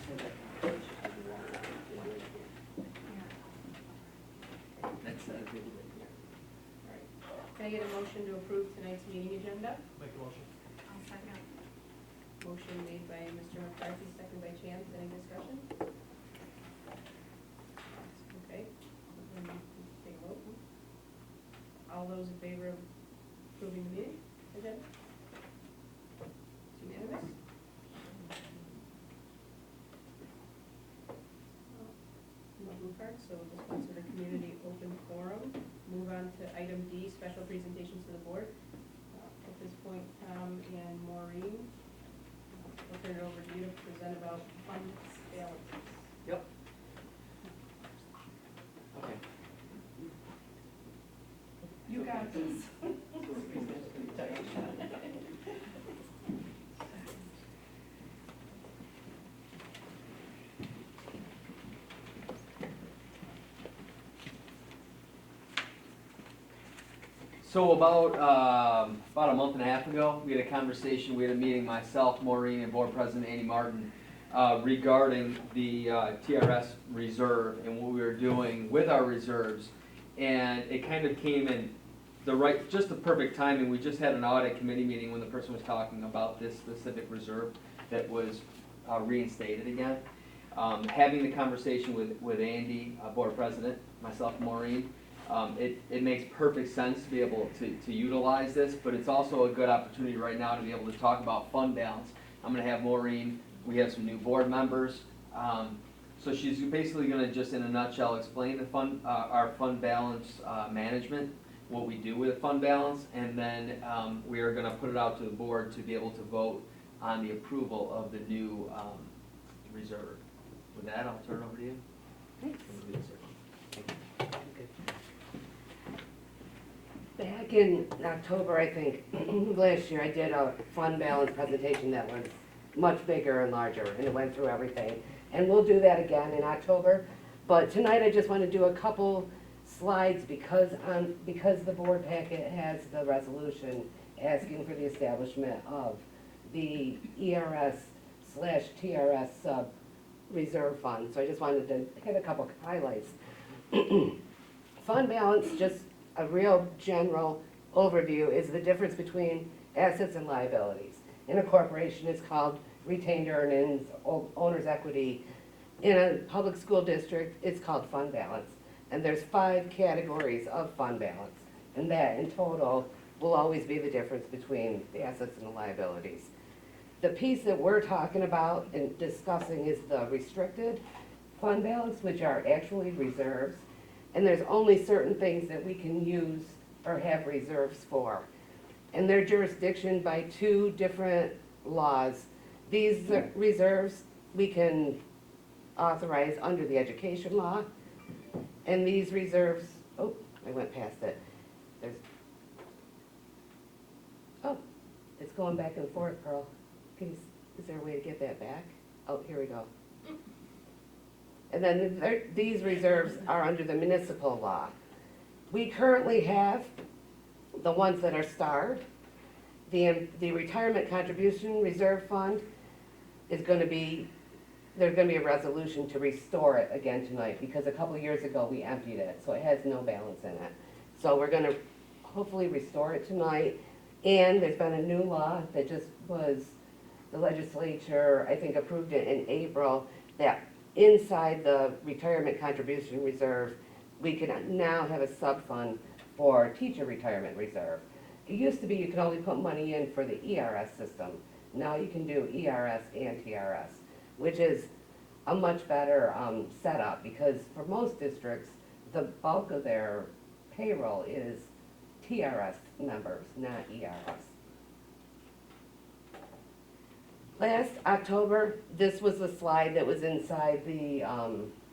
That's a good idea. Can I get a motion to approve tonight's meeting agenda? Make a motion. I'll second. Motion made by Mr. McCarthy, second by Chance. Any discussion? Okay. Then take a vote. All those in favor of approving the meeting agenda? It's unanimous. No blue cards, so dispense with the community open forum. Move on to item D, special presentations to the board. At this point, Tom and Maureen, I'll turn it over to you to present about fund balances. Yep. Okay. You got this. So about a month and a half ago, we had a conversation, we had a meeting, myself, Maureen, and Board President Andy Martin, regarding the TRS reserve and what we were doing with our reserves. And it kind of came in just the perfect timing. We just had an audit committee meeting when the person was talking about this specific reserve that was reinstated again. Having the conversation with Andy, Board President, myself, Maureen, it makes perfect sense to be able to utilize this, but it's also a good opportunity right now to be able to talk about fund balance. I'm gonna have Maureen, we have some new board members, so she's basically gonna just in a nutshell explain the our fund balance management, what we do with fund balance, and then we are gonna put it out to the board to be able to vote on the approval of the new reserve. With that, I'll turn it over to you. Thanks. Thank you. Back in October, I think, last year, I did a fund balance presentation that was much bigger and larger, and it went through everything. And we'll do that again in October. But tonight, I just want to do a couple slides because the board packet has the resolution asking for the establishment of the ERS/TRS sub reserve fund. So I just wanted to hit a couple highlights. Fund balance, just a real general overview, is the difference between assets and liabilities. In a corporation, it's called retained earnings, owner's equity. In a public school district, it's called fund balance. And there's 5 categories of fund balance. And that, in total, will always be the difference between the assets and the liabilities. The piece that we're talking about and discussing is the restricted fund balance, which are actually reserves. And there's only certain things that we can use or have reserves for. And they're jurisdictioned by 2 different laws. These reserves we can authorize under the education law. And these reserves, oh, I went past it. It's going back and forth, Pearl. Is there a way to get that back? Oh, here we go. And then these reserves are under the municipal law. We currently have the ones that are starred. The retirement contribution reserve fund is going to be, there's going to be a resolution to restore it again tonight because a couple of years ago we emptied it, so it has no balance in it. So we're going to hopefully restore it tonight. And there's been a new law that just was, the legislature, I think, approved it in April, that inside the retirement contribution reserve, we can now have a sub-fund for teacher retirement reserve. It used to be you could only put money in for the ERS system. Now you can do ERS and TRS, which is a much better setup because for most districts, the bulk of their payroll is TRS members, not ERS. Last October, this was the slide that was inside the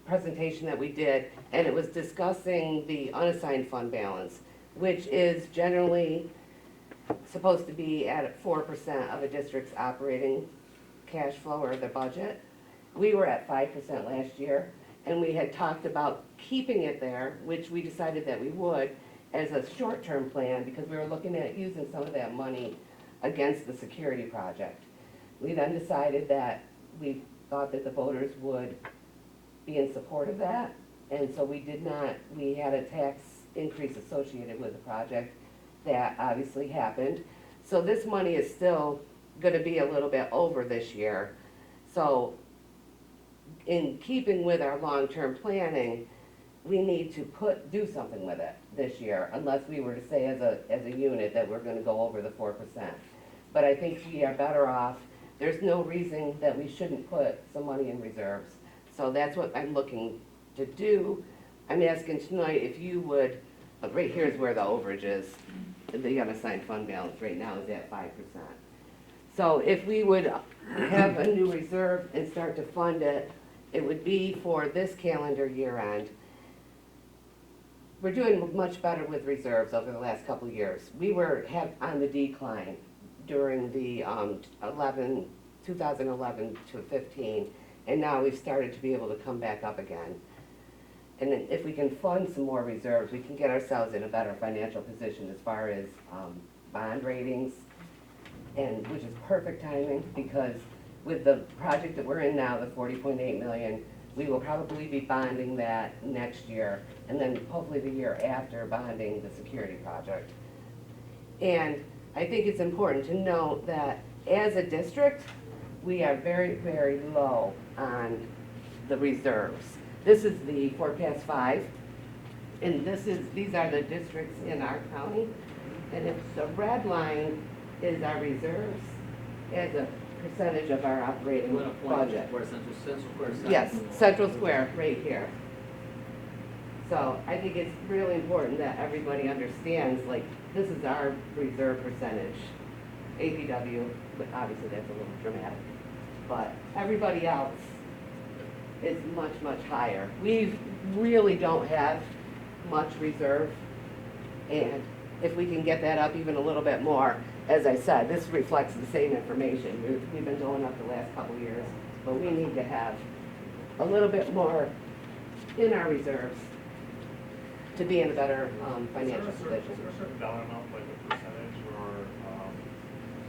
presentation that we did, and it was discussing the unassigned fund balance, which is generally supposed to be at 4% of a district's operating cash flow or the budget. We were at 5% last year, and we had talked about keeping it there, which we decided that we would as a short-term plan because we were looking at using some of that money against the security project. We then decided that we thought that the voters would be in support of that. And so we did not, we had a tax increase associated with the project. That obviously happened. So this money is still gonna be a little bit over this year. So in keeping with our long-term planning, we need to do something with it this year, unless we were to say as a unit that we're gonna go over the 4%. But I think we are better off, there's no reason that we shouldn't put some money in reserves. So that's what I'm looking to do. I'm asking tonight if you would, right here's where the overage is. The unassigned fund balance right now is at 5%. So if we would have a new reserve and start to fund it, it would be for this calendar year end. We're doing much better with reserves over the last couple of years. We were on the decline during the 2011 to 15, and now we've started to be able to come back up again. And then if we can fund some more reserves, we can get ourselves in a better financial position as far as bond ratings, and which is perfect timing, because with the project that we're in now, the 40.8 million, we will probably be bonding that next year, and then hopefully the year after bonding the security project. And I think it's important to note that as a district, we are very, very low on the reserves. This is the forecast 5, and these are the districts in our county. And if the red line is our reserves as a percentage of our operating budget. Where Central Square. Yes, Central Square, right here. So I think it's really important that everybody understands, like, this is our reserve percentage. APW, but obviously that's a little dramatic, but everybody else is much, much higher. We really don't have much reserve, and if we can get that up even a little bit more, as I said, this reflects the same information. We've been going up the last couple of years, but we need to have a little bit more in our reserves to be in a better financial Is there position. a certain dollar amount, like a percentage or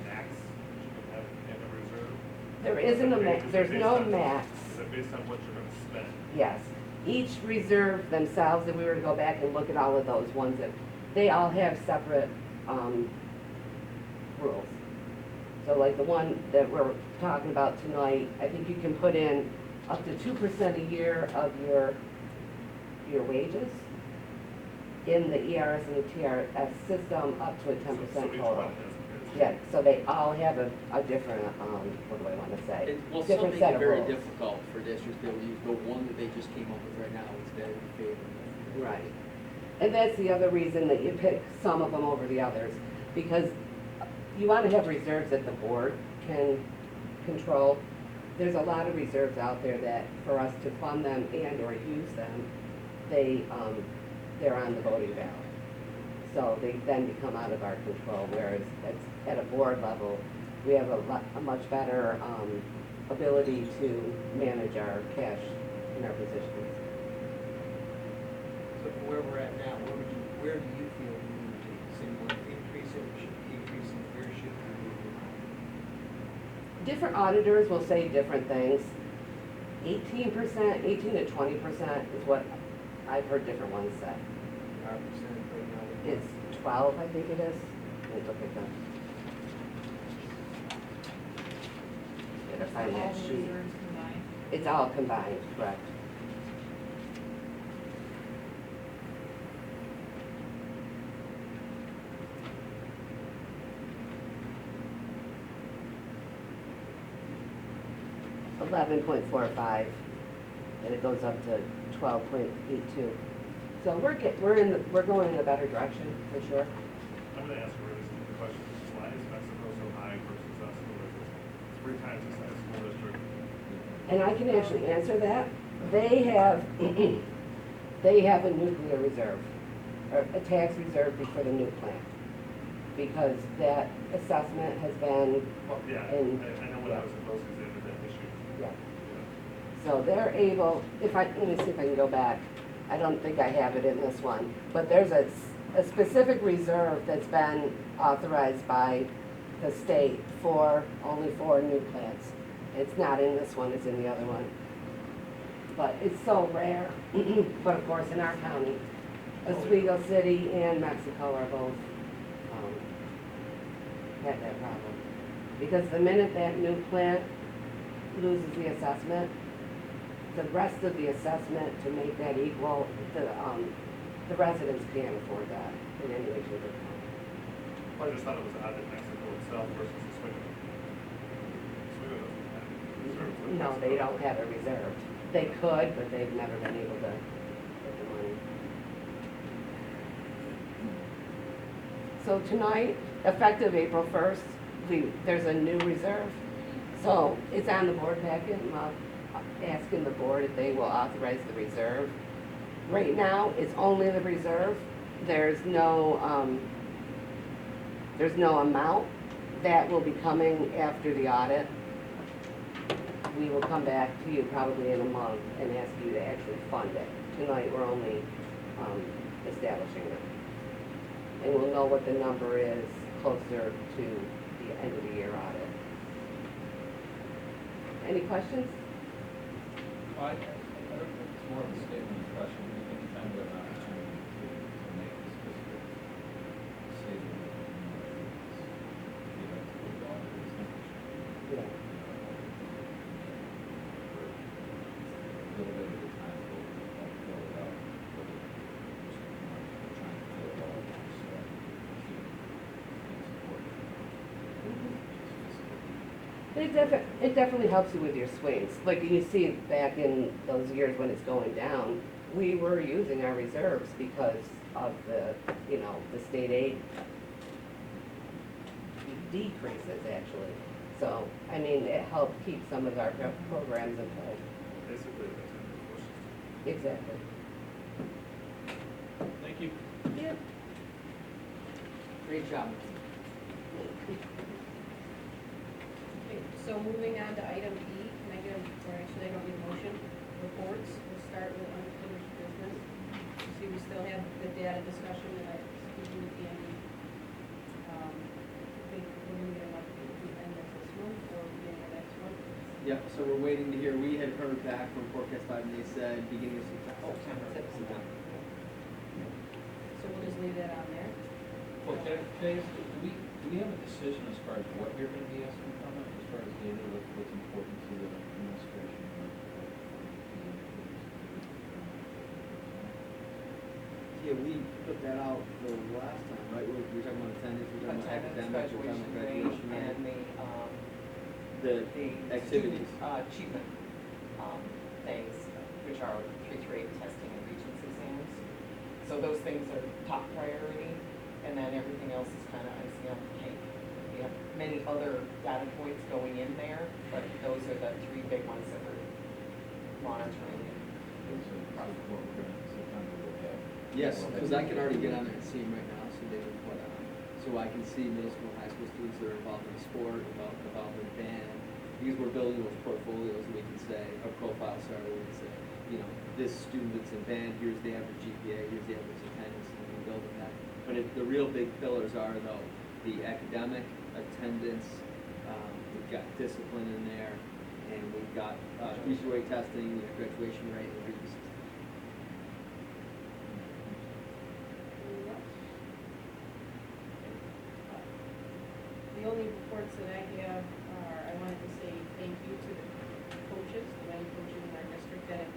max that you can have in a reserve? There isn't a max, there's no max. Is it based on what you're gonna spend? Yes, each reserve themselves, if we were to go back and look at all of those ones, that they all have separate rules. So like the one that we're talking about tonight, I think you can put in up to 2% a year of your wages in the ERS and the TRS system, up to a 10% So each total. one is- Yeah, so they all have a different, what do I wanna say? Well, some Different make set it of very rules. difficult for districts to be able to use, the one that they just came up with right now is very favorable. Right. And that's the other reason that you pick some of them over the others, because you want to have reserves that the board can control. There's a lot of reserves out there that, for us to fund them and or use them, they're on the voting ballot. So they then become out of our control, whereas at a board level, we have a much better ability to manage our cash in our positions. So from where we're at now, where do you feel we need to be? So you want to increase it, or should we increase it, where should we? Different auditors will say different things. 18%, 18 to 20% is what I've heard different ones say. Our percentage right now. It's 12, I think it is. Let me look at them. Gotta find that sheet. It's all combined, correct. $11.45, and it goes up to 12.82. So we're going in a better direction, for sure. I'm gonna ask a really stupid question. Why is Mexico so high versus us, who is 3 times the size school district? And I can actually answer that. They have, they have a nuclear reserve, or a tax reserve for the nuke plant. Because that assessment has been, Well, yeah, And- I know when I was in those, they did that issue. yeah. Yeah. So they're able, let me see if I can go back. I don't think I have it in this one, but there's a specific reserve that's been authorized by the state only for new plants. It's not in this one, it's in the other one. But it's so rare. But of course, in our county, Oswego City and Mexico are both, have that problem. Because the minute that new plant loses the assessment, the rest of the assessment to make that equal, the residents can't afford that in any way, shape, or form. I just thought it was odd that Mexico itself versus Oswego. Oswego doesn't have reserves like No, they Mexico. don't have it reserved. They could, but they've never been able to get the money. So tonight, effective April 1st, there's a new reserve. So it's on the board packet, I'm asking the board if they will authorize the reserve. Right now, it's only the reserve. There's no amount. That will be coming after the audit. We will come back to you probably in a month and ask you to actually fund it. Tonight, we're only establishing it. And we'll know what the number is closer to the end of the year audit. Any questions? Well, I don't think it's more of a statement of question, anytime we have an opportunity to make a specific statement. You know, to put it on to this information. Yeah. A little bit of the time to fill it out, but we're trying to fill it all, so keep things important. It definitely helps you with your swings. Like you see back in those years when it's going down, we were using our reserves because of the, the state aid decreases actually. So, I mean, it helped keep some of our programs in place. Basically, that's in the course. Exactly. Thank you. Yeah. Great job. Okay, so moving on to item E, can I get, or actually I don't need a motion, reports, we'll start with unfinished business. See, we still have the data discussion that I was speaking with Andy. I think we're gonna get an update at the end of this month or beginning of next month. Yep, so we're waiting to hear, we had heard back from Forecast 5 and they said beginning of September. September. So we'll just leave that on there. Well, Jay, do we have a decision as far as what you're gonna be asking from it, as far as data, what's important to the administration? Yeah, we put that out the last time, right? We were talking about attendance, we were talking about academics, we were talking about graduation rate. And The the activities. student achievement things, which are K-8 testing and regents exams. So those things are top priority, and then everything else is kind of icing on the cake. We have many other data points going in there, but those are the three big ones that we're monitoring. What we're gonna, September look at. Yes, because I can already get on there and see them right now, so they would put on. So I can see middle school, high school students that are involved in sport, involved in band. Because we're building those portfolios, we can say, our profile sorry, we can say, this student that's in band, here's the average GPA, here's the average attendance, and we build on that. But the real big pillars are though, the academic, attendance, we've got discipline in there, and we've got GPA testing, graduation rate, and regents. The only reports that I have are, I wanted to say thank you to the coaches, the many coaches in our district that,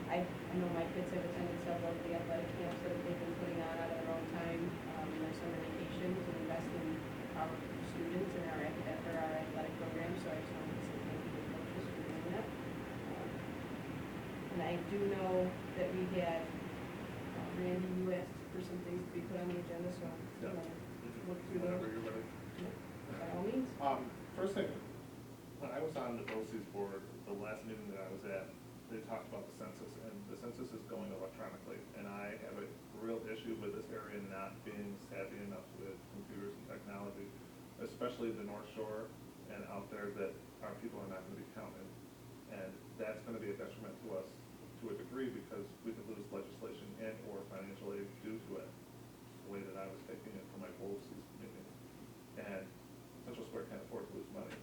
I know my kids have attended several of the athletic camps that they've been putting on out of their own time, in their summer vacation to invest in our students and our athletic programs, so I just wanted to say thank you to the coaches for doing that. And I do know that we had, Randy, you asked for some things to be put on the agenda, so, look through those. Whenever you're ready. By all means. First thing, when I was on the BOCES board, the last meeting that I was at, they talked about the census, and the census is going electronically. And I have a real issue with this area not being savvy enough with computers and technology, especially the North Shore and out there that our people are not gonna be counted. And that's gonna be a detriment to us to a degree, because we could lose legislation and or financial aid due to it, the way that I was taking it from my BOCES meeting. And Central Square can't afford to lose money.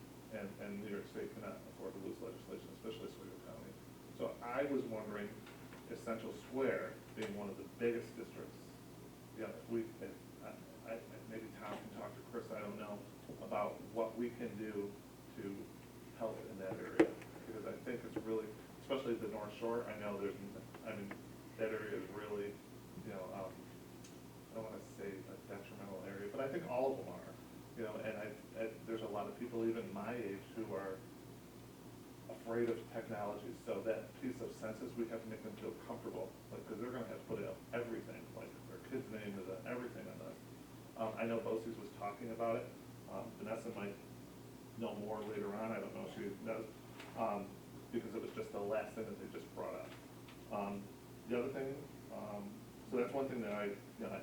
and New York State cannot afford to lose legislation, especially Oswego County. So I was wondering if Central Square, being one of the biggest districts, yeah, if we, if, maybe Tom can talk to Chris, I don't know, about what we can do to help in that area. Because I think it's really, especially the North Shore, I know there's, I mean, that area is really, you know, I don't wanna say a detrimental area, but I think all of them are. You know, and there's a lot of people even my age who are afraid of technology, so that piece of census, we have to make them feel comfortable, like, because they're gonna have to put out everything, like their kid's name, everything on this. I know BOCES was talking about it, Vanessa might know more later on, I don't know if she knows, because it was just the last thing that they just brought up. The other thing, so that's one thing that I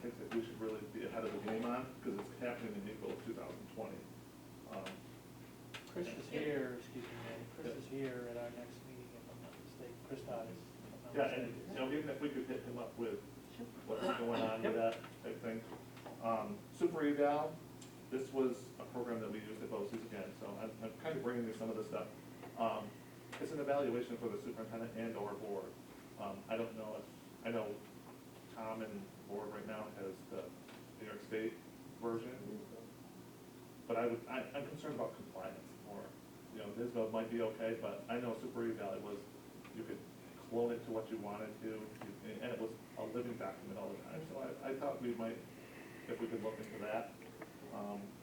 think that we should really be ahead of the game on, because it's happening in April of 2020. Chris is here, excuse me, Manny, Chris is here at our next meeting, if I'm not mistaken, Chris Todd is, if I'm not Yeah, and, mistaken. you know, even if we could hit him up with what's going on with that type thing. Super Eval, this was a program that we used at BOCES again, so I'm kind of bringing you some of this stuff. It's an evaluation for the superintendent and or board. I don't know if, I know Tom and board right now has the New York State version, but I'm concerned about compliance more. You know, NISBA might be okay, but I know Super Eval was, you could clone it to what you wanted to, and it was a living document all the time, so I thought we might, if we could look into that.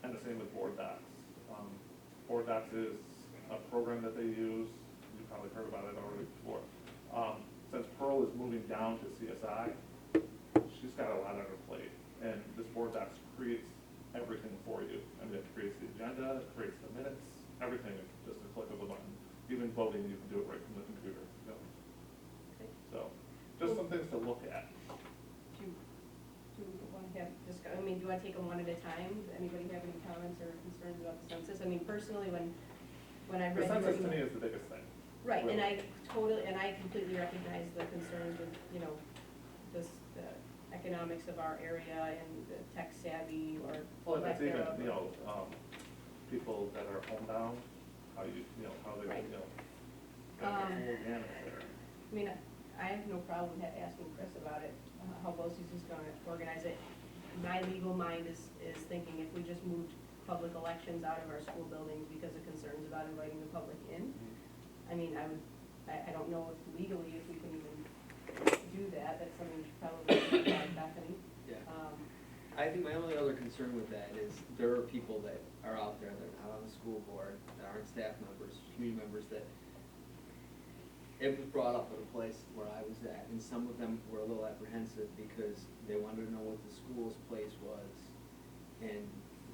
And the same with Board Docs. Board Docs is a program that they use, you probably heard about it already before. Since Pearl is moving down to CSI, she's got a lot on her plate, and this Board Docs creates everything for you. I mean, it creates the agenda, it creates the minutes, everything, just a click of a button. Even voting, you can do it right from the computer. You know? Okay. So, just some things to look at. Do you want to have, I mean, do you want to take them one at a time? Does anybody have any comments or concerns about the census? I mean, personally, when I The read your census to me email. is the biggest thing. Right, and really. I completely recognize the concerns with, you know, the economics of our area and the tech savvy or Well, lack that's even, thereof. you know, people that are homebound, how how they, Right. you know, got the Um, whole gamut there. I mean, I have no problem asking Chris about it, how BOCES is going to organize it. My legal mind is thinking if we just moved public elections out of our school buildings because of concerns about inviting the public in, I mean, I don't know if legally if we can even do that, that's something probably Bethany. Yeah. I think my only other concern with that is there are people that are out there that are not on the school board, that aren't staff members, community members, that it was brought up at a place where I was at, and some of them were a little apprehensive because they wanted to know what the school's place was and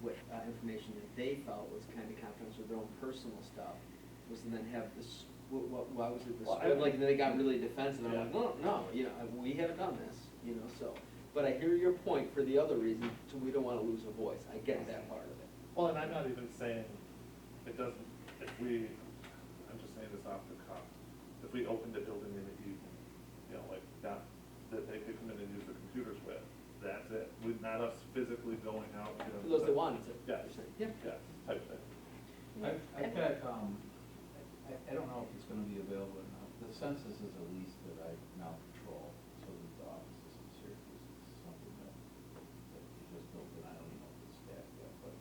what information that they felt was kind of confidential, their own personal stuff, was to then have this, why was it the Well, school, like, they got really defensive, and I'm like, Yeah. no, you know, we haven't done this, you know, so. But I hear your point for the other reason, so we don't wanna lose a voice, I get that part of it. Well, and I'm not even saying, it doesn't, if we, I'm just saying this off the cuff, if we opened the building in the evening, you know, like that they could come in and use the computers with, that's it. Not us physically going out, you know. For those that wanted to. Yeah, you're saying. Yeah. yeah, type thing. I've got, I don't know if it's gonna be available or not. The census is a lease that I now control, so that the offices in Syracuse is something that you just built, and I don't even know if it's staffed yet, but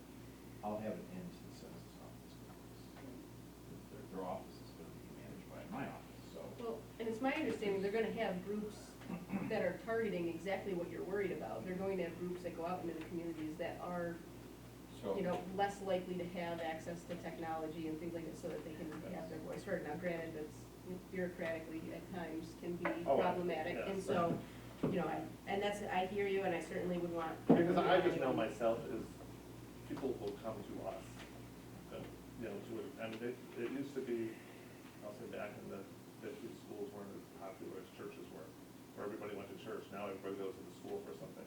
I'll have it into the census office. Their office is gonna be managed by my office, so. Well, and it's my understanding they're gonna have groups that are targeting exactly what you're worried about. They're going to have groups that go out into the communities that are, So, you know, less likely to have access to technology and things like that so that they can have their voice heard. Now granted, that's bureaucratically at times can be Oh, problematic, yes. and so, you know, and that's, I hear you, and I certainly would want. Because I just know myself is, people will come to us, you know, I mean, it used to be, I'll say back in the 50s, schools weren't as popular as churches were, where everybody went to church, now everybody goes to the school for something.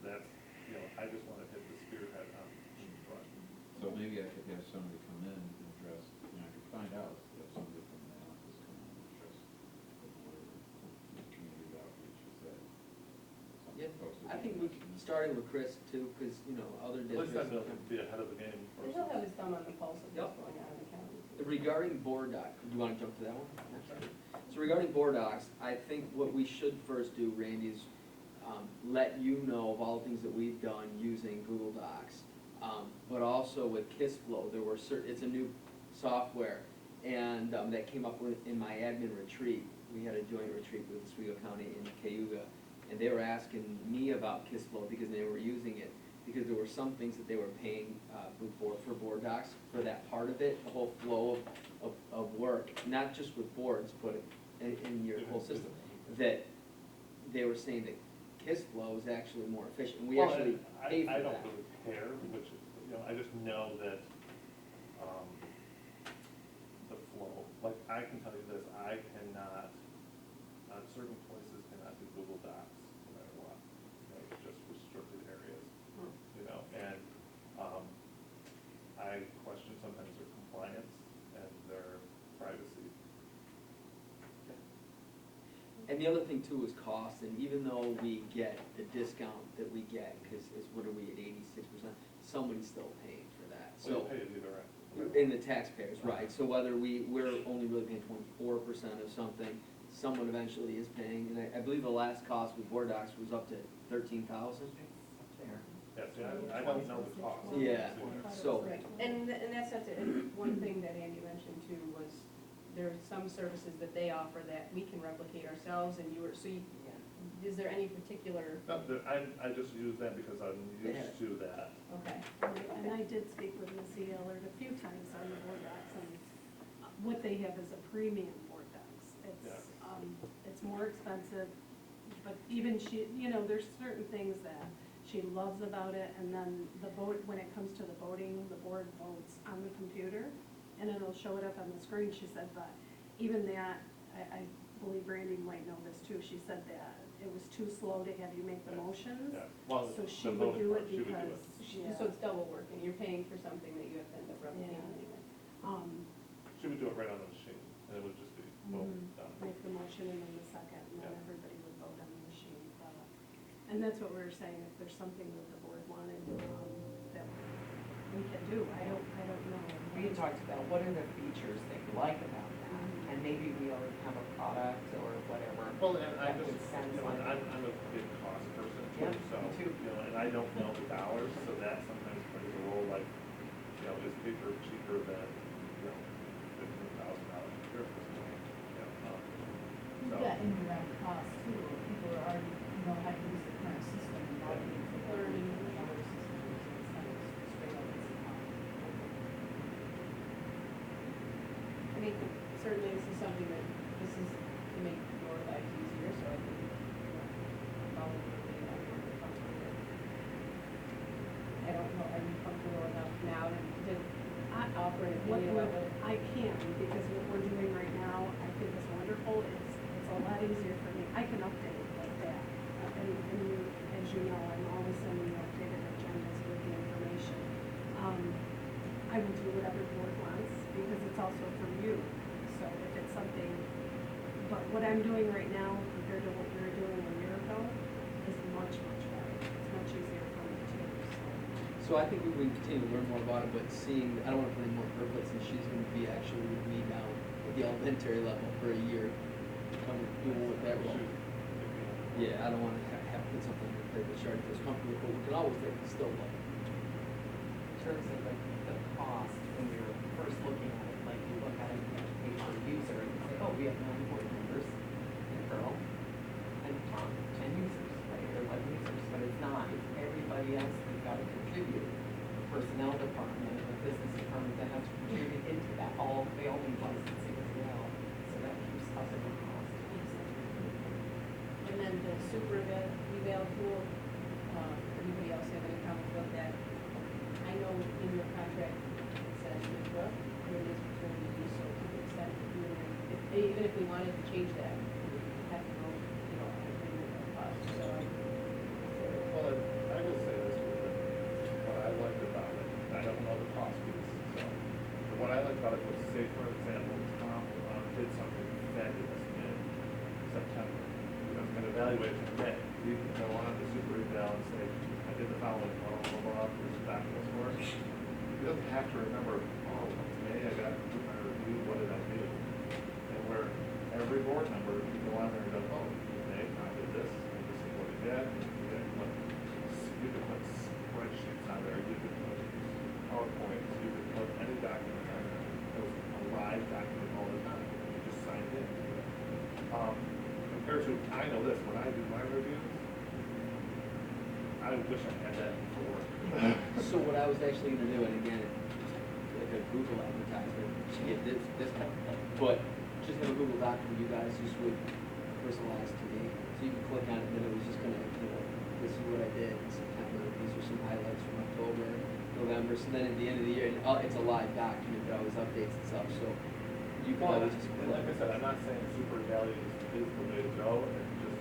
That's, you know, I just want to hit the spearhead on in front. so maybe I could have somebody come in and address, you know, I could find out if somebody from the office come in and address the board or the community outreach, is that something Yeah, folks would I be think we, interested in? starting with Chris too, cause, you know, other At least districts. I'm going to be ahead of the game He'll have his thumb on the pulse of what's Yep. going on in the county. Regarding board docs, do you wanna jump to that one? So regarding board docs, I think what we should first do, Randy, is, let you know of all the things that we've done using Google Docs. But also with KissFlow, there were it's a new software, and, that came up in my admin retreat. We had a joint retreat with Oswego County and Cayuga, and they were asking me about KissFlow because they were using it, because there were some things that they were paying, before for board docs, for that part of it, the whole flow of work, not just with boards, but in your whole system, that they were saying that KissFlow is actually more efficient, and we Well, actually and pay for I that. don't really care, which, I just know that, the flow, like, I can tell you this, I cannot, certain places cannot do Google Docs, no matter what. It's just restricted areas, and, I question sometimes their compliance and their privacy. And the other thing too is cost, and even though we get the discount that we get, because what are we at 86%, somebody's still paying for that, Well, you so. pay it either way. In the taxpayers, right, so whether we're only really paying 24% of something, someone eventually is paying, and I believe the last cost with board docs was up to 13,000. Yes, yeah, I don't know the cost. Yeah, so, Right, and that's such a, and one thing that Andy mentioned too was there are some services that they offer that we can replicate ourselves, and is there any particular, No, I just use that because I'm used to that. okay, And I did speak with Ms. Allard a few times on the board docs, and what they have is a premium board docs. It's more expensive, but even she, there's certain things that she loves about it, and then the vote, when it comes to the voting, the board votes on the computer, and it'll show it up on the screen, she said, but even that, I believe Randy might know this too, she said that it was too slow to have you make the motions. Yeah, well, So the she would voting do part, it she would do because, it. so it's double work, and you're paying for something that you have to end up replicating Yeah. anyway. She would do it right on the machine, and it would just be, boom, done. make the motion and then the second, and then Yeah. everybody would vote on the machine. And that's what we were saying, if there's something that the board wanted, that we can do, I don't know. We had talked about what are the features that you like about that, and maybe we already have a product or whatever. Well, and I that just, would sound and like- I'm a big cost person Yeah, too, so, me too. and I don't know the dollars, so that sometimes plays a role, like, is paper cheaper than, $15,000 here for something, You've so. got indirect costs too, if people are already know how to use the current system, and not need to learn other systems, instead of straight up as a cost. I mean, certainly this is something that, this is to make your lives easier, so I think, probably, I'm comfortable with. I don't know, are you comfortable enough now to offer an What opinion we're, about what? I can't, because what we're doing right now, I think is wonderful, it's a lot easier for me, I can update it like that. As you know, I'm always sending you updated agendas with the information. I will do whatever the board wants, because it's also from you, so if it's something, but what I'm doing right now compared to what we were doing a year ago is much, much better, it's much easier for me too, so. so I think we can continue to learn more about it, but seeing, I don't wanna put any more her place, and she's gonna be actually with me down at the elementary level for a year, kind of dealing with that role. Yeah, I don't wanna have to put something in her plate that she already feels comfortable with, but we can always take it still look. In terms of the cost, when you're first looking at it, like you look at it, you have to pay per user, and you say, oh, we have 9 board members, and a girl, and Tom, 10 users, right, or 11 users, but it's not, it's everybody else that's got to contribute. The personnel department, the business department that has to contribute into that, they all need licensing as well, so that keeps us in the cost. And then the super eval tool, anybody else have any comments about that? I know in your contract, it says Wipro, there is maternity leave, so to the extent that you, even if we wanted to change that, we have to go, an agreement with us, so. Well, I will say this, what I liked about it, I don't know the cost piece, so, but what I liked about it was, say, for example, Tom did something fabulous in September. An evaluation in May, you can go on the super eval and say, I did the following, blah, blah, blah, blah, here's the documents for it. He doesn't have to remember, oh, it's May, I got 200 what did I do? And where every board member, you go on there and go, oh, they did this is what it did. You could put spreadsheets on there, you could put PowerPoints, you could put any document on there. It was a live document all the time, you just signed in. Compared to, I know this, when I do my reviews, I wish I had that before. So what I was actually gonna do, and again, like a Google advertisement, to get this kind of, but just have a Google Doc for you guys, just with personalized to me. So you can click on it, and then it was just gonna, this is what I did in September, these are some highlights from October, November, so then at the end of the year, and it's a live document that always updates itself, so you can Well, always just. and like I said, I'm not saying Super Valley is the way to go, it's just,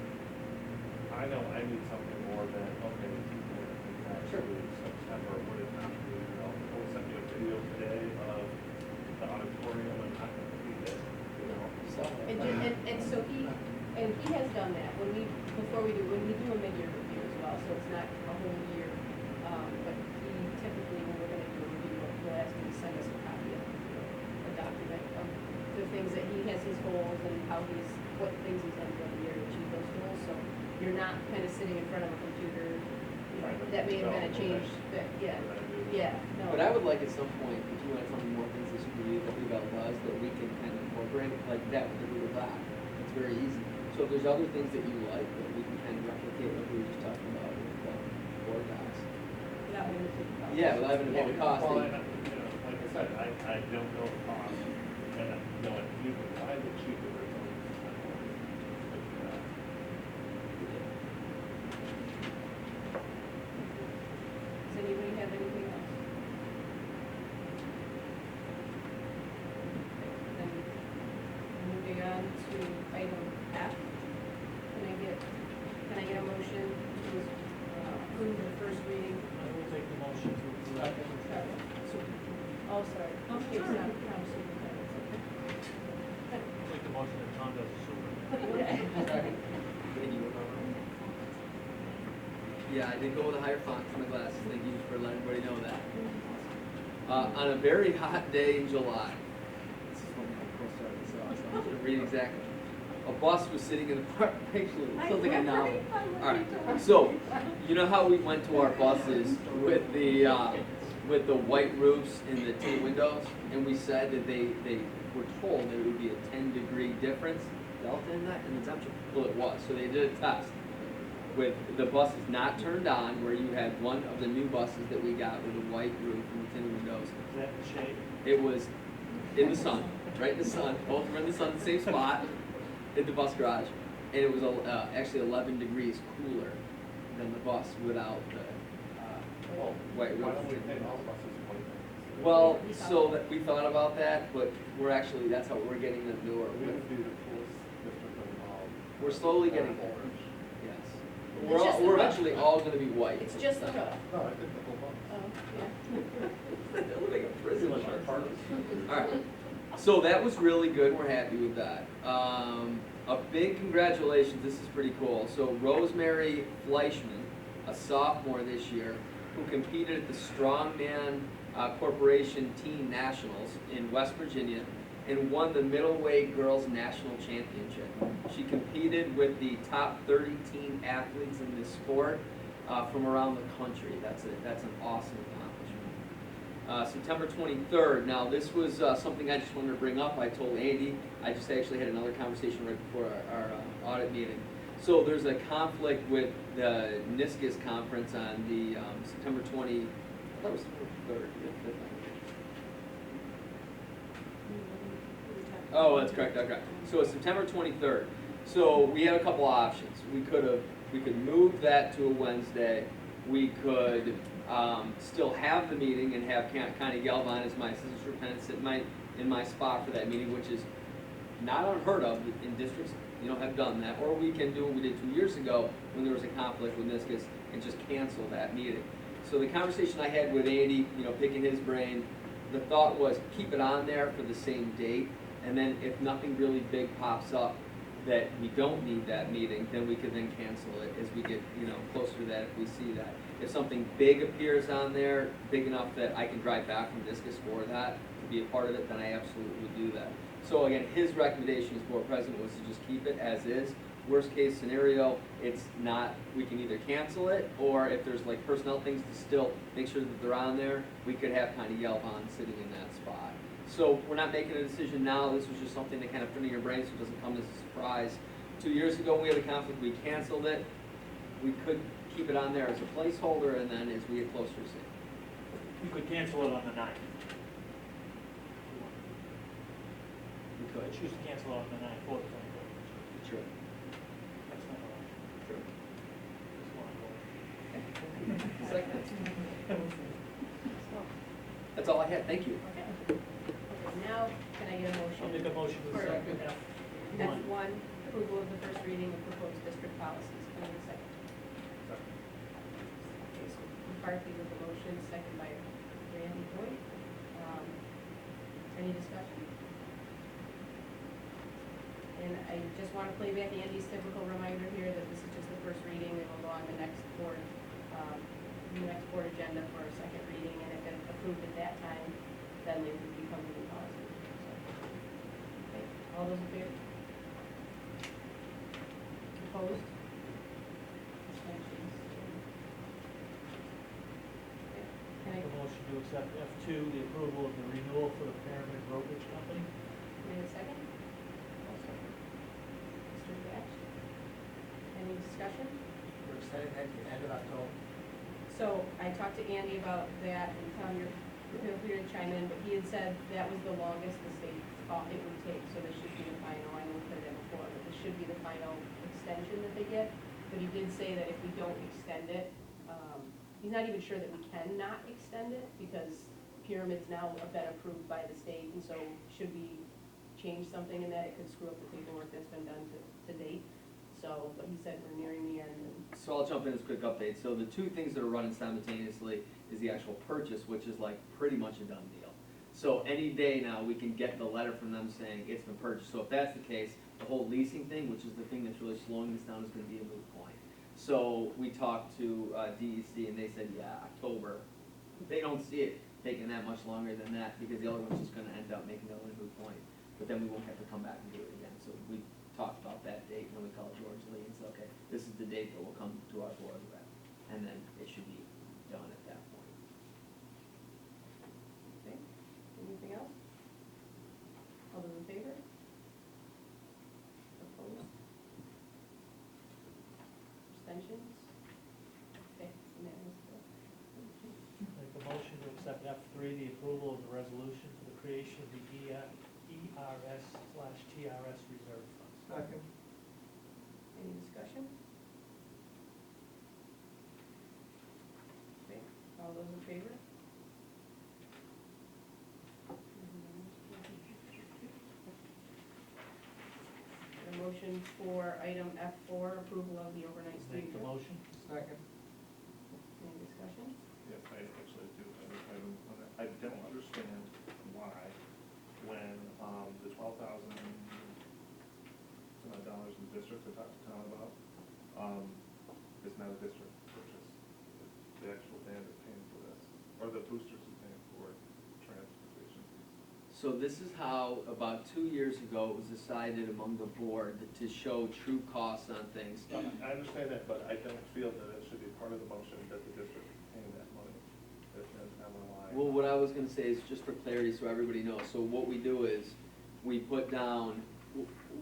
I know I need something more than, okay, it's actually September, what it not be, we'll send you a video today of the auditorium and not complete it, And so he has done that, when we do a mid-year review as well, so it's not a whole year. But he typically, when we're gonna do a review, we'll ask him to send us a copy of a document of the things that he has his goals and what things he's done throughout the year to achieve those goals, so you're not kind of sitting in front of a computer, that may have been a change, but, yeah, no. But I would like at some point, if you want to tell me more things that Super Bell does, that we can kind of incorporate, like that with the Google Doc. It's very easy. So if there's other things that you like, that we can kind of replicate, like we were just talking about with board docs. Without having to think about it. Yeah, without having to pay the cost. Well, and, like I said, I don't know the cost, and, if you can find it cheaper, it's only Does anybody have anything else? Then moving on to item F. Can I get a motion to approve the first reading? I will take the motion to approve. Oh, sorry. Okay, it's not Tom Superintendent. Take the motion that Tom does the super. Yeah, I did go with a higher font for my glasses. Thank you for letting everybody know that. On a very hot day in July, this is when my post started this off, so I'm just gonna read exactly. A bus was sitting in the park. Actually, it sounds like a novel. All right. So, you know how we went to our buses with the white roofs and the tinted windows, and we said that they were told that it would be a 10-degree difference delta in that in the temperature. Well, it was. So they did a test with the buses not turned on, where you had one of the new buses that we got with a white roof and the tinted windows. Is that in shade? It was in the sun, right in the sun. Both were in the sun, the same spot, at the bus garage, and it was actually 11 degrees cooler than the bus without the white roof. Why don't we take all buses white? Well, so that we thought about that, but that's how we're getting them newer. We would be the coolest district involved. We're slowly getting there. orange. Yes. It's just the We're roof. eventually all gonna be white. It's just the roof. No, I think the whole bus. Oh, yeah. That looked like a prison Like our shark. parties. All right. So that was really good. We're happy with that. A big congratulations. This is pretty cool. So Rosemary Fleischman, a sophomore this year, who competed at the Strongman Corporation Teen Nationals in West Virginia and won the middleweight girls national championship. She competed with the top 30 teen athletes in this sport from around the country. That's an awesome accomplishment. September 23rd. Now, this was something I just wanted to bring up. I told Andy. I just actually had another conversation right before our audit meeting. So there's a conflict with the NISCUS conference on the September 20. I thought it was September 3rd. Oh, that's correct. Okay. So it's September 23rd. So we had a couple options. We could move that to a Wednesday. We could still have the meeting and have Connie Galvin as my assistant superintendent sit in my spot for that meeting, which is not unheard of in districts. Have done that. Or we can do what we did 2 years ago when there was a conflict with NISCUS and just cancel that meeting. So the conversation I had with Andy, picking his brain, the thought was keep it on there for the same date, and then if nothing really big pops up that we don't need that meeting, then we could then cancel it as we get, closer to that if we see that. If something big appears on there, big enough that I can drive back from NISCUS for that, be a part of it, then I absolutely would do that. So again, his recommendation as board president was to just keep it as is. Worst case scenario, it's not, we can either cancel it, or if there's like personnel things to still make sure that they're on there, we could have kind of Yelvon sitting in that spot. So we're not making a decision now, this was just something to kind of put in your brain so it doesn't come as a surprise. 2 years ago, we had a conflict, we canceled it. We could keep it on there as a placeholder, and then as we get closer, see. You could cancel it on the 9th. We could. Choose to cancel it on the 9th or the 24th. Sure. That's not allowed. Sure. Just want to go. That's all I had, thank you. Okay. Okay, now, can I get a motion? I'll make a motion to for accept F1. F1, approval of the first reading of proposed district policies. Can I get a second? Okay, so McCarthy with the motion, second by Randy Boyd. Any discussion? And I just want to play back Andy's typical reminder here that this is just the first reading, it will go on the next board agenda for a second reading, and if it's approved at that time, then they would become new policy. Okay, all those in favor? Opposed? Abstentions? Okay, can I, Make a motion to accept F2, the approval of the renewal for the Pyramid Brokerage Company. can I get a second? Mr. Dash? Any discussion? We're extending that to the end of October. So I talked to Andy about that, and Tom, you're, feel free to chime in, but he had said that was the longest the state thought it would take, so this should be the final, I know we put it in before, but this should be the final extension that they get. But he did say that if we don't extend it, he's not even sure that we can not extend it, because Pyramid's now been approved by the state, and so should we change something in that, it could screw up the paperwork that's been done to date. So, but he said we're nearing the end, and So I'll jump in as a quick update. So the two things that are running simultaneously is the actual purchase, which is like pretty much a done deal. So any day now, we can get the letter from them saying it's been purchased. So if that's the case, the whole leasing thing, which is the thing that's really slowing this down, is gonna be a moot point. So we talked to DEC, and they said, yeah, October. They don't see it taking that much longer than that, because the other one's just gonna end up making the other moot point. But then we won't have to come back and do it again. So we talked about that date, and then we called George Lee and said, okay, this is the date that will come to our board with, and then it should be done at that point. okay, anything else? All those in favor? Opposed? Abstentions? Okay, unanimous. Make a motion to accept F3, the approval of the resolution for the creation of the ERS/TRS reserve fund. Second. Any discussion? Okay, all those in favor? A motion for item F4, approval of the overnight street Make the trip. motion. Second. Any discussion? Yes, I actually do have an item on that. I don't understand why, when, the $12,000 dollars in district I talked to Tom about, is not a district purchase. The actual band is paying for this, or the boosters is paying for transportation fees. So this is how, about 2 years ago, it was decided among the board to show true costs on things. I understand that, but I don't feel that it should be part of the motion that the district is paying that money. That's not my line. Well, what I was gonna say is, just for clarity, so everybody knows, so what we do is, we put down,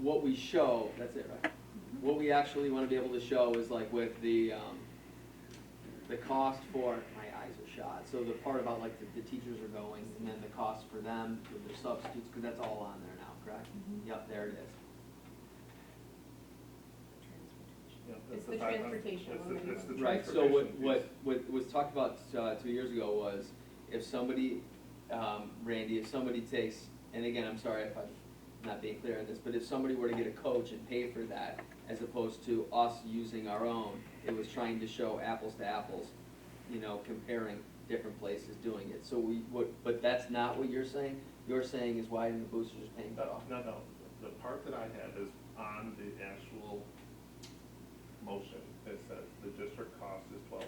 what we show, that's it, right? What we actually wanna be able to show is like with the cost for, my eyes are shot, so the part about like the teachers are going, and then the cost for them, with their substitutes, cause that's all on there now, correct? Yep, there it is. Yeah, It's that's the $500. transportation It's the Right, so transportation what was talked about 2 years ago was, if somebody, Randy, if somebody takes, and again, I'm sorry if I'm not being clear on this, but if somebody were to get a coach and pay for that, as opposed to us using our own, it was trying to show apples to apples, you know, comparing different places doing it. So but that's not what you're saying? You're saying is why didn't the boosters paying that off? No, the part that I have is on the actual motion. It says the district cost is $12,096.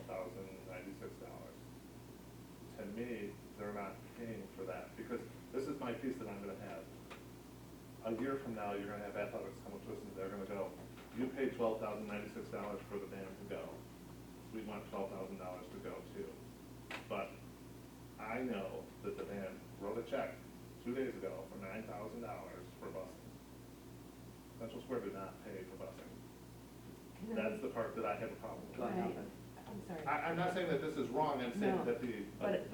To me, they're not paying for that, because this is my piece that I'm gonna have. A year from now, you're gonna have athletics come up to us and they're gonna go, you paid $12,096 for the band to go. We want $12,000 to go too. But I know that the band wrote a check 2 days ago for $9,000 for busing. Central Square did not pay for busing. That's the part that I have a problem with. Right. I'm sorry. I'm not saying that this is wrong, I'm saying No, that but-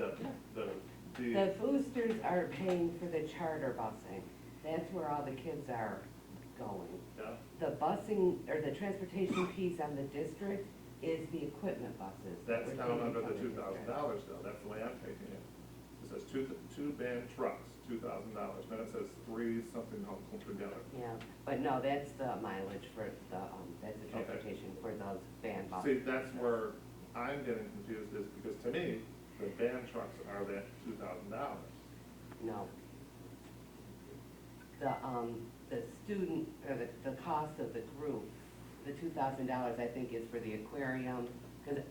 the The boosters are paying for the charter busing. That's where all the kids are going. yeah, The busing, or the transportation piece on the district is the equipment buses. that that's we're down taking under from the $2,000 though, that's the way I'm taking it. It says two band trucks, $2,000, then it says three something home together. Yeah, but no, that's the mileage for the, that's the Okay. transportation for those van buses. See, that's where I'm getting confused is because to me, the band trucks are that $2,000. No. The student, or the cost of the group, the $2,000, I think, is for the aquarium, because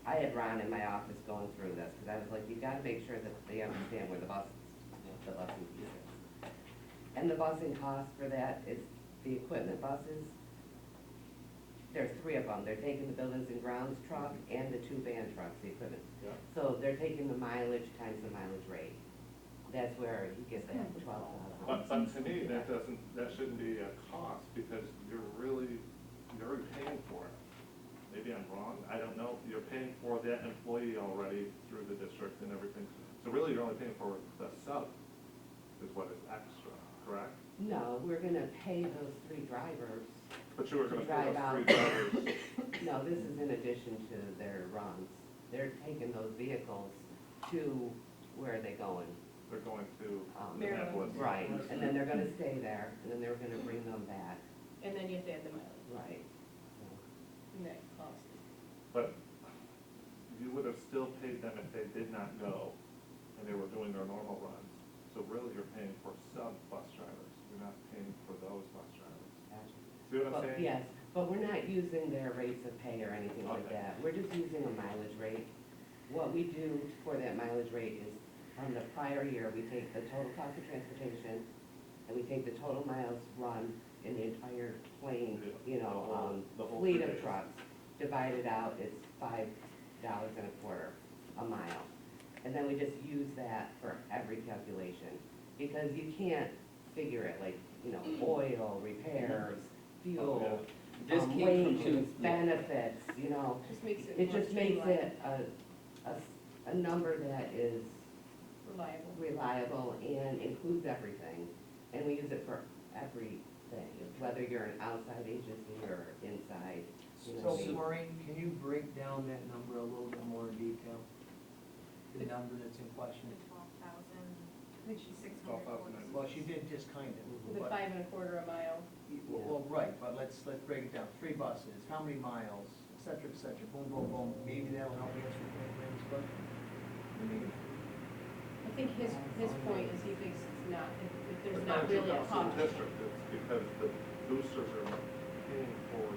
I had Ron in my office going through this, because I was like, you gotta make sure that they understand where the busing piece is. And the busing cost for that is the equipment buses. There's 3 of them, they're taking the buildings and grounds truck and the 2 band trucks, the equipment. Yeah. So they're taking the mileage times the mileage rate. That's where you get that 12,000. But to me, that shouldn't be a cost because you're already paying for it. Maybe I'm wrong, I don't know, you're paying for that employee already through the district and everything. So really, you're only paying for the sub is what is extra, correct? No, we're gonna pay those 3 drivers. But you were gonna pay Drive out. those 3 drivers. No, this is in addition to their runs. They're taking those vehicles to, where are they going? They're going to Maryland. Minneapolis. Right, and then they're gonna stay there, and then they're gonna bring them back. And then you have to add the mileage, Right. and that cost. But you would have still paid them if they did not go and they were doing their normal runs. So really, you're paying for sub-bus drivers, you're not paying for those bus drivers. Gotcha. See what I'm But, saying? yes, but we're not using their rates of pay or anything like Okay. that. We're just using a mileage rate. What we do for that mileage rate is, from the prior year, we take the total cost of transportation, and we take the total miles run in the entire plane, you know, The whole fleet 3 of days. trucks. Divided out, it's $5.25 a mile. And then we just use that for every calculation, because you can't figure it like, you know, oil, repairs, fuel, This came from wages, two, yeah. benefits, you know. Just makes it It more just makes streamlined, it a number that is reliable. reliable and includes everything. And we use it for everything, whether you're an outside agency or inside, you know. So Maureen, can you break down that number a little bit more in detail? The number that's in question? 12,000, I think she's 12,000. Well, she did just kind of. The but- 5.25 a mile. Well, right, but let's break it down. 3 buses, how many miles, et cetera, boom, boom, boom. Maybe that'll help answer Brandon's question. I mean, I think his point is he thinks it's not, if there's It's not really a just cost. the district, it's because the boosters are paying for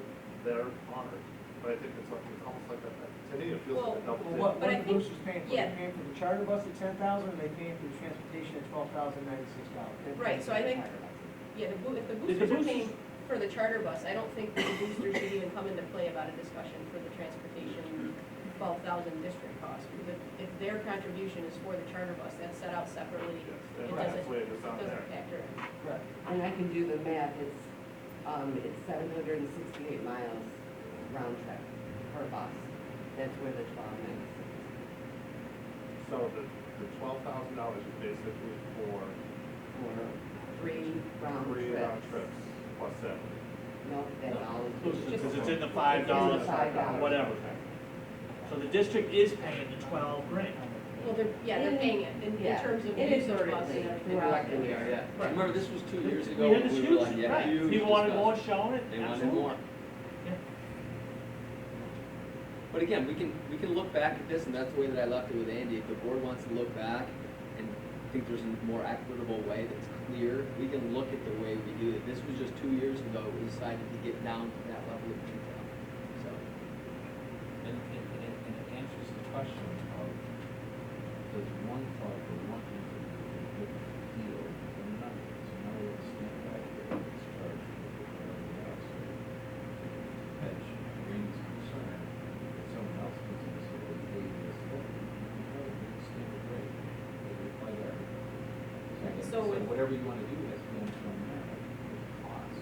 their part. But I think it's almost like to me, it feels like a double well, dip. what But I are the think- boosters paying for? yeah. They're paying for the charter bus at 10,000, and they paying for the transportation at $12,096. Right, so I think, yeah, if the boosters are paying for the charter bus, I don't think the boosters should even come into play about a discussion for the transportation 12,000 district cost. Because if their contribution is for the charter bus, that's set out separately. Yes, It and that's doesn't, the way it is on there. doesn't factor in. Correct. And I can do the math, it's 768 miles round trip per bus. That's where the 12 So the $12,000 is basically for for 3 round three trips. round trips plus 7. No, that's all inclusive. Because it's in the It's $5, in the $5. whatever. So the district is paying the 12 grand. Well, they're paying it in Yeah, terms of use of bus and inadvertently. everything. Throughout the Yeah, year. yeah. Remember, this was 2 years ago. We had this we were huge, like, yeah, right, huge people wanted more discussion. shown it, They wanted absolutely. more. Yeah. But again, we can look back at this, and that's the way that I left it with Andy. If the board wants to look back and think there's a more equitable way that's clear, we can look at the way we do it. This was just 2 years ago, we decided to get down to that level of detail. So, And it answers the question of, does one club or one entity get a different deal hedge Green's concern, if someone else comes in and says, well, you gave this, well, it's standard rate, they apply to everybody. So if- whatever you wanna do, that's going from there, with cost.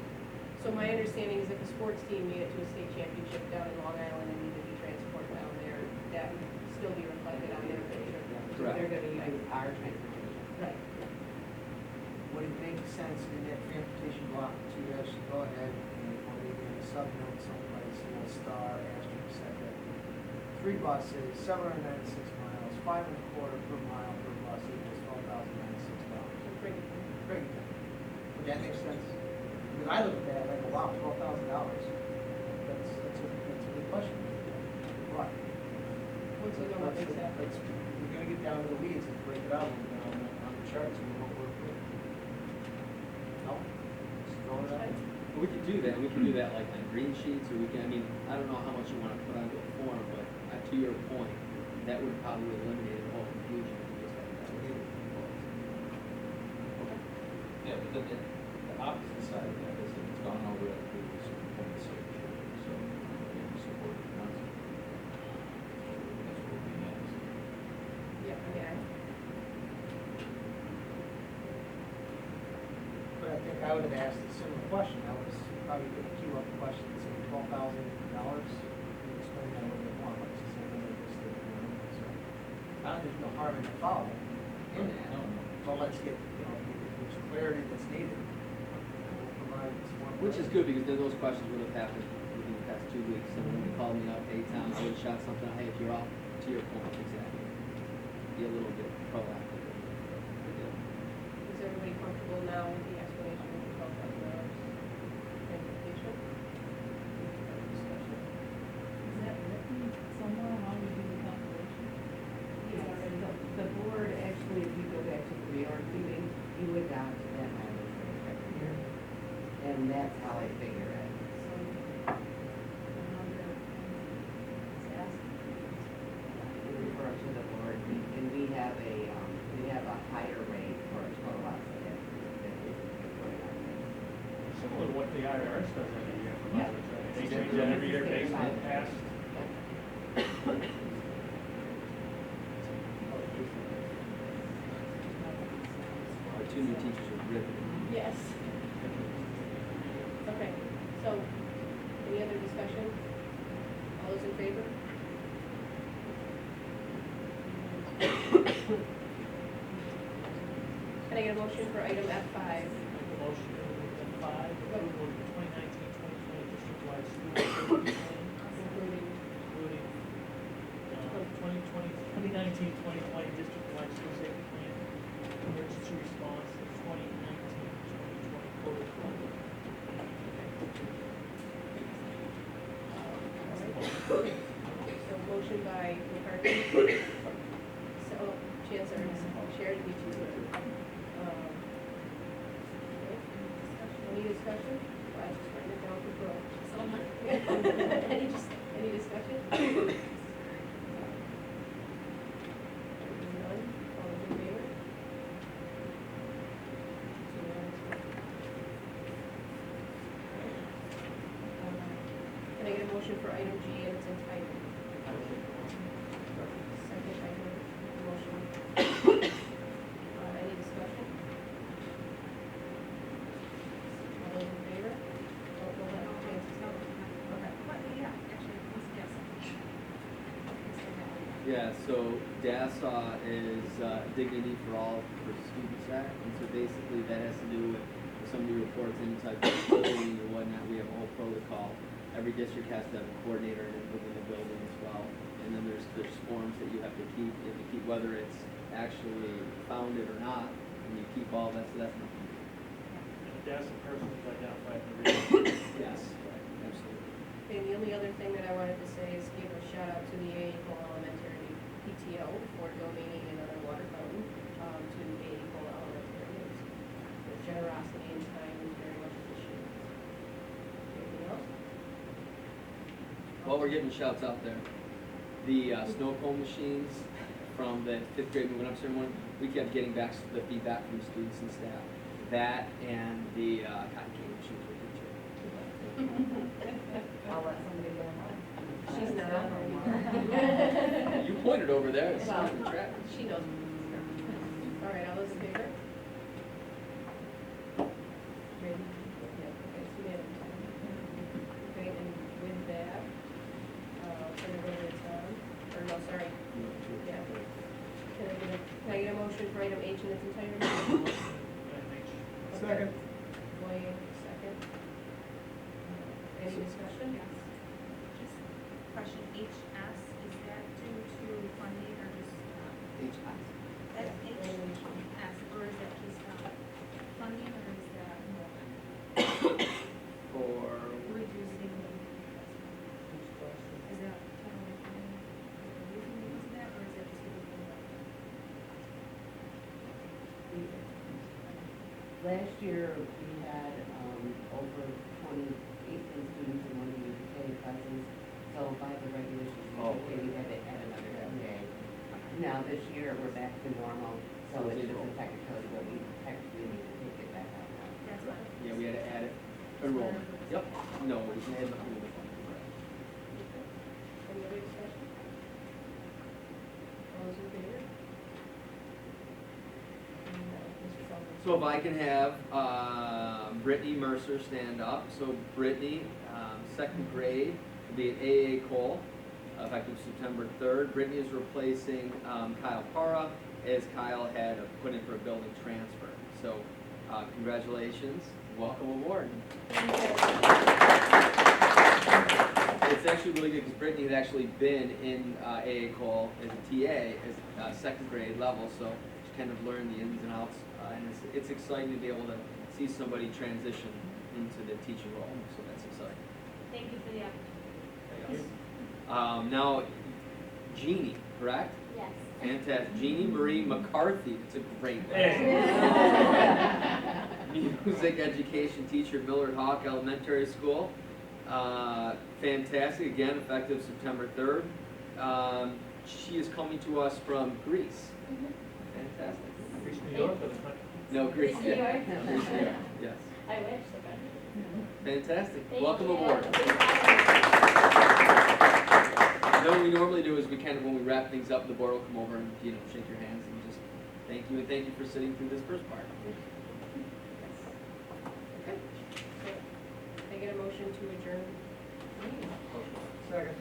So my understanding is if a sports team made it to a state championship down in Long Island and needed to transport down there, that would still be reflected on their picture. Correct. They're gonna use our transportation. Right. Would it make sense in that transportation block to just go ahead and, or maybe in a sub-note someplace, star, asterisk, et cetera, 3 buses, 796 miles, 5.25 per mile per bus equals $12,096. So bring it down. Great. Would that make sense? Because I look at that like, wow, $12,000. That's a good question. Right. What's the number makes that? We're gonna get down to the weeds and break it out on the charts and what we're doing. No? Just throwing it out. We could do that, we can do that like on green sheets, or we can, I mean, I don't know how much you wanna put onto a form, but to your point, that would probably eliminate the whole confusion if you just had that. Okay. Yeah, but then the opposite side of that is that it's gone over at previous point signature, so we support the council. That's what we next. Yeah, I mean, But I think I would have asked a similar question. I was probably going to queue up a question and say $12,000. Explain that a little bit more. What's the same thing as this? So, I don't think there's no harm in the follow in that. But let's get, if there's clarity that's needed, we'll provide some more. Which is good, because then those questions would have happened within the past 2 weeks, and when you called me up, hey, Tom, I would have shot something, hey, if you're off, to your point, exactly. Be a little bit proactive. is everybody comfortable now with the explanation of the $12,000 transportation? Discussion? Is that written somewhere, how we do the calculation? The board, actually, if you go back to the reorg meeting, you adopted that mileage rate every year. And that's how I figure it. We refer to the board, and we have a higher rate for a total accident that is going on. Similar to what the IRS does every year for Yeah. mileage, right? They change that every year based on past. Our 2 new teachers are riveting. Yes. Okay, so, any other discussion? All those in favor? Can I get a motion for item F5? Motion to 5, approval of the 2019-2020 district-wide school safety plan, Including, including 2019-2020 district-wide school safety plan, emergency response, 2019-2020 protocol. so motion by McCarthy. So, Chancellor, Chair, did you? Any discussion? I was just writing it down for Brooke. Any discussion? None? All those in favor? Can I get a motion for item G in its entirety? Second item, motion. Any discussion? All those in favor? We'll let Chances know. Okay. Yeah, so DASSA is Dignity for All for Students Act, and so basically that has to do with if somebody reports any type of bullying or whatnot, we have a whole protocol. Every district has to have a coordinator within the building as well, and then there's forms that you have to keep, whether it's actually founded or not, and you keep all that, so that's nothing. That's the person who's identified in the report. Yes, absolutely. And the only other thing that I wanted to say is give a shout out to the A. Cole Elementary PTO for donating another water fountain to the A. Cole Elementary. Their generosity and time is very much appreciated. Anything else? While we're getting shouts out there, the snow cone machines from the 5th grade moving upstairs one, we kept getting back the feedback from students and staff. That and the cotton candy machines were good too. I'll let somebody pointed over there, it's Well, not the traffic. she knows. All right, all those in favor? Ready? Yeah, okay, it's unanimous. Okay, and with that, turn it over to Tom, or no, sorry. Yeah. Can I get a motion for item H in its entirety? Second. Wayne, second. Any discussion? Just question, HS, is that due to funding or just, that's HS, or is that just, funding or is that enrollment? For, Reducing the, is that totally funding, is there a reason because of that, or is that just because of enrollment? Last year, we had, over 18 students in one year who paid classes, so by the regulations, we had to add another day. Now, this year, we're back to normal, so it's just a technicality, but we technically need to take it back out now. That's what. yeah, we had to add it, enrollment, yep, no, we had nothing to do with funding. Any other discussion? All those in favor? And, Mr. Feldman. So if I can have Brittany Mercer stand up. So Brittany, second grade, will be at AA Cole, effective September 3rd. Brittany is replacing Kyle Para, as Kyle had put in for a building transfer. So congratulations, welcome aboard. It's actually really good because Brittany had actually been in AA Cole as a TA, as second grade level, so she kind of learned the ins and outs. And it's exciting to be able to see somebody transition into the teaching role, so that's exciting. Thank you for the opportunity. Now, Jeannie, correct? Yes. Fantastic. Jeannie Marie McCarthy, it's a great name. Music education teacher, Millard Hawk Elementary School. Fantastic, again, effective September 3rd. She is coming to us from Greece. Fantastic. Greece, New York, or the country? No, Greece. Greece, New yeah. York? Greece, New York, yes. I wish so bad. Fantastic. Thank Welcome you. aboard. Then what we normally do is we kind of, when we wrap things up, the board will come over and, shake your hands and just thank you, and thank you for sitting through this first part. Okay. Can I get a motion to adjourn? Second.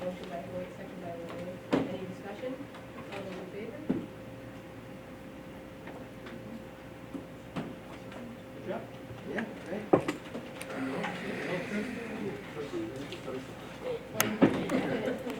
Motion by Hoyt, second by Lillian. Any discussion?